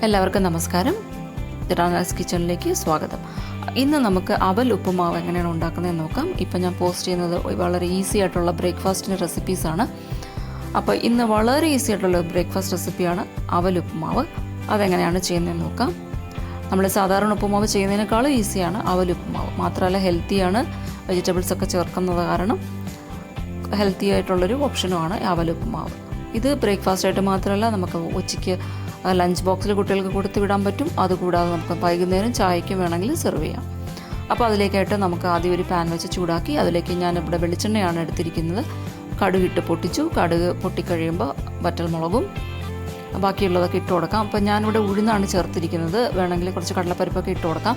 എല്ലാവർക്കും നമസ്കാരം. ജെറാനാസ് കിച്ചണിലേക്ക് സ്വാഗതം. ഇന്ന് നമുക്ക് അവൽ ഉപ്പുമാവ് എങ്ങനെയാണ് ഉണ്ടാക്കുന്നതെന്ന് നോക്കാം. ഇപ്പം ഞാൻ പോസ്റ്റ് ചെയ്യുന്നത് വളരെ ഈസി ആയിട്ടുള്ള ബ്രേക്ക്ഫാസ്റ്റിൻ്റെ റെസിപ്പീസാണ്. അപ്പോൾ ഇന്ന് വളരെ ഈസി ആയിട്ടുള്ള ബ്രേക്ക്ഫാസ്റ്റ് റെസിപ്പിയാണ് അവൽ ഉപ്പുമാവ്. അതെങ്ങനെയാണ് ചെയ്യുന്നതെന്ന് നോക്കാം. നമ്മൾ സാധാരണ ഉപ്പുമാവ് ചെയ്യുന്നതിനേക്കാളും ഈസിയാണ് അവൽ ഉപ്പുമാവ്. മാത്രമല്ല ഹെൽത്തിയാണ്, വെജിറ്റബിൾസൊക്കെ ചേർക്കുന്നത് കാരണം ഹെൽത്തി ആയിട്ടുള്ളൊരു ഓപ്ഷനുമാണ് അവൽ ഉപ്പുമാവ്. ഇത് ബ്രേക്ക്ഫാസ്റ്റായിട്ട് മാത്രമല്ല, നമുക്ക് ഉച്ചയ്ക്ക് ലഞ്ച് ബോക്സിൽ കുട്ടികൾക്ക് കൊടുത്ത് വിടാൻ പറ്റും. അതുകൂടാതെ നമുക്ക് വൈകുന്നേരം ചായയ്ക്കും വേണമെങ്കിൽ സെർവ് ചെയ്യാം. അപ്പോൾ അതിലേക്കായിട്ട് നമുക്ക് ആദ്യം ഒരു പാൻ വെച്ച് ചൂടാക്കി അതിലേക്ക് ഞാനിവിടെ വെളിച്ചെണ്ണയാണ് എടുത്തിരിക്കുന്നത്. കടുകിട്ട് പൊട്ടിച്ചു. കടുക് പൊട്ടിക്കഴിയുമ്പോൾ വറ്റൽമുളകും ബാക്കിയുള്ളതൊക്കെ ഇട്ട് കൊടുക്കാം. അപ്പോൾ ഞാനിവിടെ ഉഴുന്നാണ് ചേർത്തിരിക്കുന്നത്. വേണമെങ്കിൽ കുറച്ച് കടലപ്പരിപ്പൊക്കെ ഇട്ട് കൊടുക്കാം.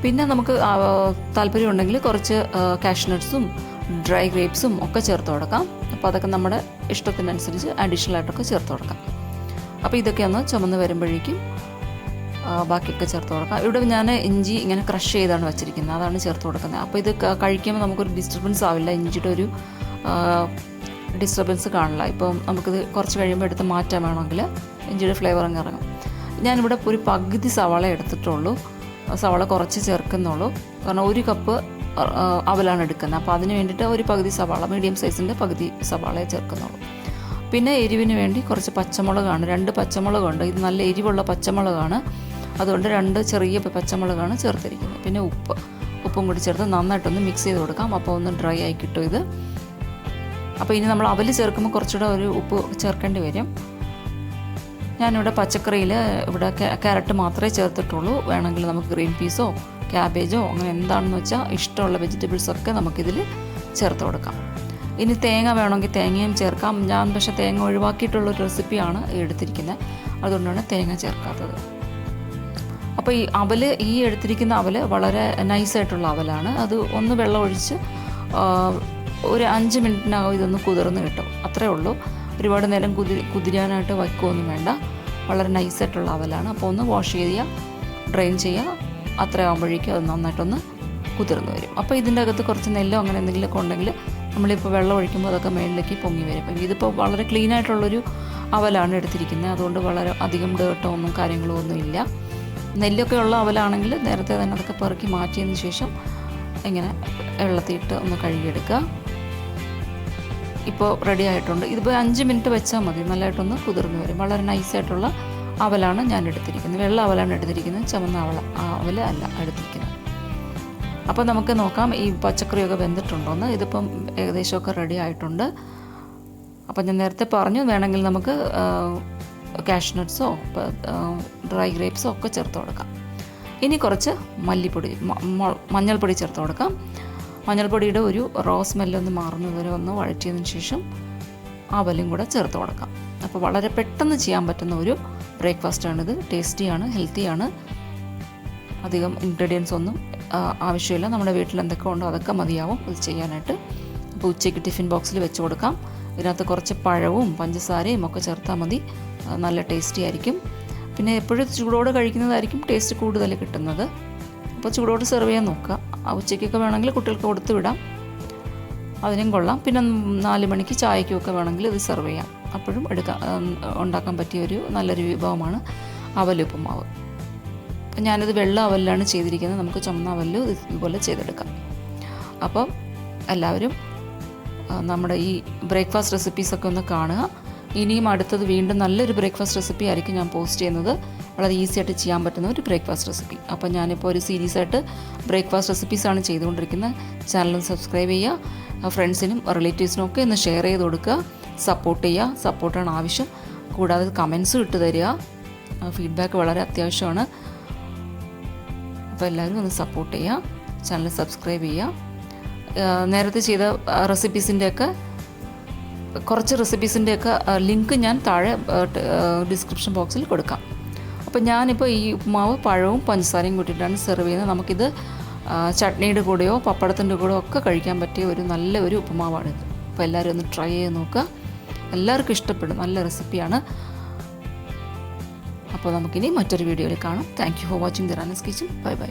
പിന്നെ നമുക്ക് താല്പര്യമുണ്ടെങ്കിൽ കുറച്ച് കാഷ്നട്ട്സും ഡ്രൈ ഗ്രേപ്സും ഒക്കെ ചേർത്ത് കൊടുക്കാം. അപ്പോൾ അതൊക്കെ നമ്മുടെ ഇഷ്ടത്തിനനുസരിച്ച് അഡീഷണൽ ആയിട്ടൊക്കെ ചേർത്ത് കൊടുക്കാം. അപ്പോൾ ഇതൊക്കെ ഒന്ന് ചുമന്ന് വരുമ്പോഴേക്കും ബാക്കിയൊക്കെ ചേർത്ത് കൊടുക്കാം. ഇവിടെ ഞാൻ ഇഞ്ചി ഇങ്ങനെ ക്രഷ് ചെയ്താണ് വെച്ചിരിക്കുന്നത്, അതാണ് ചേർത്ത് കൊടുക്കുന്നത്. അപ്പോൾ ഇത് കഴിക്കുമ്പോൾ നമുക്കൊരു ഡിസ്റ്റർബൻസ് ആവില്ല, ഇഞ്ചിയുടെ ഒരു ഡിസ്റ്റർബൻസ് കാണില്ല. ഇപ്പം നമുക്കിത് കുറച്ച് കഴിയുമ്പോൾ എടുത്ത് മാറ്റാൻ വേണമെങ്കിൽ ഇഞ്ചിയുടെ ഫ്ലേവർ അങ്ങ് ഇറങ്ങും. ഞാനിവിടെ ഒരു പകുതി സവാള എടുത്തിട്ടുള്ളൂ. സവാള കുറച്ച് ചേർക്കുന്നുള്ളൂ, കാരണം ഒരു കപ്പ് അവലാണ് എടുക്കുന്നത്. അപ്പോൾ അതിന് വേണ്ടിയിട്ട് ഒരു പകുതി സവാള, മീഡിയം സൈസിൻ്റെ പകുതി സവാളയെ ചേർക്കുന്നുള്ളൂ. പിന്നെ എരിവിന് വേണ്ടി കുറച്ച് പച്ചമുളകാണ്, 2 പച്ചമുളകുണ്ട്. ഇത് നല്ല എരിവുള്ള പച്ചമുളകാണ്, അതുകൊണ്ട് 2 ചെറിയ പച്ചമുളകാണ് ചേർത്തിരിക്കുന്നത്. പിന്നെ ഉപ്പും കൂടി ചേർത്ത് നന്നായിട്ടൊന്ന് മിക്സ് ചെയ്ത് കൊടുക്കാം. അപ്പോൾ ഒന്ന് ഡ്രൈ ആയി കിട്ടും ഇത്. അപ്പോൾ ഇനി നമ്മൾ അവൽ ചേർക്കുമ്പോൾ കുറച്ചുകൂടെ ഒരു ഉപ്പ് ചേർക്കേണ്ടി വരും. ഞാനിവിടെ പച്ചക്കറിയിൽ ഇവിടെ ക്യാരറ്റ് മാത്രമേ ചേർത്തിട്ടുള്ളൂ. വേണമെങ്കിൽ നമുക്ക് ഗ്രീൻ പീസോ ക്യാബേജോ അങ്ങനെ എന്താണെന്ന് വെച്ചാൽ ഇഷ്ടമുള്ള വെജിറ്റബിൾസൊക്കെ നമുക്കിതിൽ ചേർത്ത് കൊടുക്കാം. ഇനി തേങ്ങ വേണമെങ്കിൽ തേങ്ങയും ചേർക്കാം. ഞാൻ പക്ഷേ തേങ്ങ ഒഴിവാക്കിയിട്ടുള്ളൊരു റെസിപ്പിയാണ് എടുത്തിരിക്കുന്നത്, അതുകൊണ്ടാണ് തേങ്ങ ചേർക്കാത്തത്. അപ്പോൾ ഈ എടുത്തിരിക്കുന്ന അവൽ വളരെ നൈസായിട്ടുള്ള അവലാണ്. അത് ഒന്ന് വെള്ളം ഒഴിച്ച് ഒരു 5 മിനിറ്റിനകം ഇതൊന്ന് കുതിർന്ന് കിട്ടും, അത്രേ ഉള്ളൂ. ഒരുപാട് നേരം കുതിരാനായിട്ട് വയ്ക്കുകയൊന്നും വേണ്ട. വളരെ നൈസായിട്ടുള്ള അവലാണ്. അപ്പോൾ ഒന്ന് വാഷ് ചെയ്യുക, ഡ്രെയിൻ ചെയ്യുക, അത്ര ആകുമ്പോഴേക്കും അത് നന്നായിട്ടൊന്ന് കുതിർന്ന് വരും. അപ്പോൾ ഇതിൻ്റെ അകത്ത് കുറച്ച് നെല്ലോ അങ്ങനെ എന്തെങ്കിലുമൊക്കെ ഉണ്ടെങ്കിൽ നമ്മളിപ്പോൾ വെള്ളം ഒഴിക്കുമ്പോൾ അതൊക്കെ മേളിലേക്ക് പൊങ്ങി വരും. അപ്പം ഇതിപ്പോൾ വളരെ ക്ലീൻ ആയിട്ടുള്ളൊരു അവലാണ് എടുത്തിരിക്കുന്നത്, അതുകൊണ്ട് വളരെ അധികം ഡേർട്ടോ ഒന്നും കാര്യങ്ങളോ ഒന്നും ഇല്ല. നെല്ലൊക്കെ ഉള്ള അവലാണെങ്കിൽ നേരത്തെ തന്നെ അതൊക്കെ പെറുക്കി മാറ്റിയതിന് ശേഷം ഇങ്ങനെ വെള്ളത്തിയിട്ട് ഒന്ന് കഴുകിയെടുക്കുക. ഇപ്പോൾ റെഡി ആയിട്ടുണ്ട്. ഇതിപ്പോൾ 5 മിനിറ്റ് വെച്ചാൽ മതി, നല്ലതായിട്ടൊന്ന് കുതിർന്ന് വരും. വളരെ നൈസായിട്ടുള്ള അവലാണ് ഞാൻ എടുത്തിരിക്കുന്നത്. വെള്ള അവലാണ് എടുത്തിരിക്കുന്നത്, ചുവന്ന അവൽ അല്ല എടുത്തിരിക്കുന്നത്. അപ്പോൾ നമുക്ക് നോക്കാം ഈ പച്ചക്കറിയൊക്കെ വെന്തിട്ടുണ്ടോയെന്ന്. ഇതിപ്പം ഏകദേശമൊക്കെ റെഡി ആയിട്ടുണ്ട്. അപ്പം ഞാൻ നേരത്തെ പറഞ്ഞു, വേണമെങ്കിൽ നമുക്ക് കാഷ്നട്ട്സോ ഡ്രൈ ഗ്രേപ്സോ ഒക്കെ ചേർത്ത് കൊടുക്കാം. ഇനി കുറച്ച് മഞ്ഞൾപ്പൊടി ചേർത്ത് കൊടുക്കാം. മഞ്ഞൾപ്പൊടിയുടെ ഒരു സ്മെല്ലൊന്ന് മാറുന്നത് വരെ ഒന്ന് വഴറ്റിയതിന് ശേഷം അവലും കൂടെ ചേർത്ത് കൊടുക്കാം. അപ്പോൾ വളരെ പെട്ടെന്ന് ചെയ്യാൻ പറ്റുന്ന ഒരു ബ്രേക്ക്ഫാസ്റ്റാണിത്. ടേസ്റ്റിയാണ്, ഹെൽത്തിയാണ്. അധികം ഇൻഗ്രീഡിയൻസ് ഒന്നും ആവശ്യമില്ല. നമ്മുടെ വീട്ടിൽ എന്തൊക്കെ ഉണ്ടോ അതൊക്കെ മതിയാവും ഇത് ചെയ്യാനായിട്ട്. അപ്പോൾ ഉച്ചയ്ക്ക് ടിഫിൻ ബോക്സിൽ വെച്ച് കൊടുക്കാം. ഇതിനകത്ത് കുറച്ച് പഴവും പഞ്ചസാരയും ഒക്കെ ചേർത്താൽ മതി, നല്ല ടേസ്റ്റി ആയിരിക്കും. പിന്നെ എപ്പോഴും ചൂടോടെ കഴിക്കുന്നതായിരിക്കും ടേസ്റ്റ് കൂടുതൽ കിട്ടുന്നത്. അപ്പോൾ ചൂടോടെ സെർവ് ചെയ്യാൻ നോക്കുക. ഉച്ചയ്ക്കൊക്കെ വേണമെങ്കിൽ കുട്ടികൾക്ക് കൊടുത്ത് വിടാം, അതിനും കൊള്ളാം. പിന്നെ 4 മണിക്ക് ചായക്കൊക്കെ വേണമെങ്കിൽ ഇത് സെർവ് ചെയ്യാം. അപ്പോഴും ഉണ്ടാക്കാൻ പറ്റിയൊരു നല്ലൊരു വിഭവമാണ് അവൽ ഉപ്പുമാവ്. ഞാനിത് വെള്ള അവലിലാണ് ചെയ്തിരിക്കുന്നത്, നമുക്ക് ചുമന്ന അവലിൽ ഇതുപോലെ ചെയ്തെടുക്കാം. അപ്പം എല്ലാവരും നമ്മുടെ ഈ ബ്രേക്ക്ഫാസ്റ്റ് റെസിപ്പീസൊക്കെ ഒന്ന് കാണുക. ഇനിയും അടുത്തത് വീണ്ടും നല്ലൊരു ബ്രേക്ക്ഫാസ്റ്റ് റെസിപ്പി ആയിരിക്കും ഞാൻ പോസ്റ്റ് ചെയ്യുന്നത്. വളരെ ഈസി ആയിട്ട് ചെയ്യാൻ പറ്റുന്ന ഒരു ബ്രേക്ക്ഫാസ്റ്റ് റെസിപ്പി. അപ്പോൾ ഞാനിപ്പോൾ ഒരു സീരീസായിട്ട് ബ്രേക്ക്ഫാസ്റ്റ് റെസിപ്പീസാണ് ചെയ്തുകൊണ്ടിരിക്കുന്നത്. ചാനലും സബ്സ്ക്രൈബ് ചെയ്യുക, ഫ്രണ്ട്സിനും റിലേറ്റീവ്സിനും ഒക്കെ ഒന്ന് ഷെയർ ചെയ്ത് കൊടുക്കുക, സപ്പോർട്ട് ചെയ്യുക. സപ്പോർട്ടാണ് ആവശ്യം. കൂടാതെ കമൻസും ഇട്ട് തരിക, ഫീഡ്ബാക്ക് വളരെ അത്യാവശ്യമാണ്. അപ്പോൾ എല്ലാവരും ഒന്ന് സപ്പോർട്ട് ചെയ്യുക, ചാനൽ സബ്സ്ക്രൈബ് ചെയ്യുക. നേരത്തെ ചെയ്ത കുറച്ച് റെസിപ്പീസിൻ്റെയൊക്കെ ലിങ്ക് ഞാൻ താഴെ ഡിസ്ക്രിപ്ഷൻ ബോക്സിൽ കൊടുക്കാം. അപ്പോൾ ഞാനിപ്പോൾ ഈ ഉപ്പുമാവ് പഴവും പഞ്ചസാരയും കൂട്ടിയിട്ടാണ് സെർവ് ചെയ്യുന്നത്. നമുക്കിത് ചട്നിയുടെ കൂടെയോ പപ്പടത്തിൻ്റെ കൂടെയോ ഒക്കെ കഴിക്കാൻ പറ്റിയ ഒരു നല്ല ഒരു ഉപ്പുമാവാണിത്. അപ്പോൾ എല്ലാവരും ഒന്ന് ട്രൈ ചെയ്ത് നോക്കുക, എല്ലാവർക്കും ഇഷ്ടപ്പെടും, നല്ല റെസിപ്പിയാണ്. അപ്പോൾ നമുക്കിനി മറ്റൊരു വീഡിയോയിൽ കാണാം. Thank you for watching Jeranas kitchen. Bye by.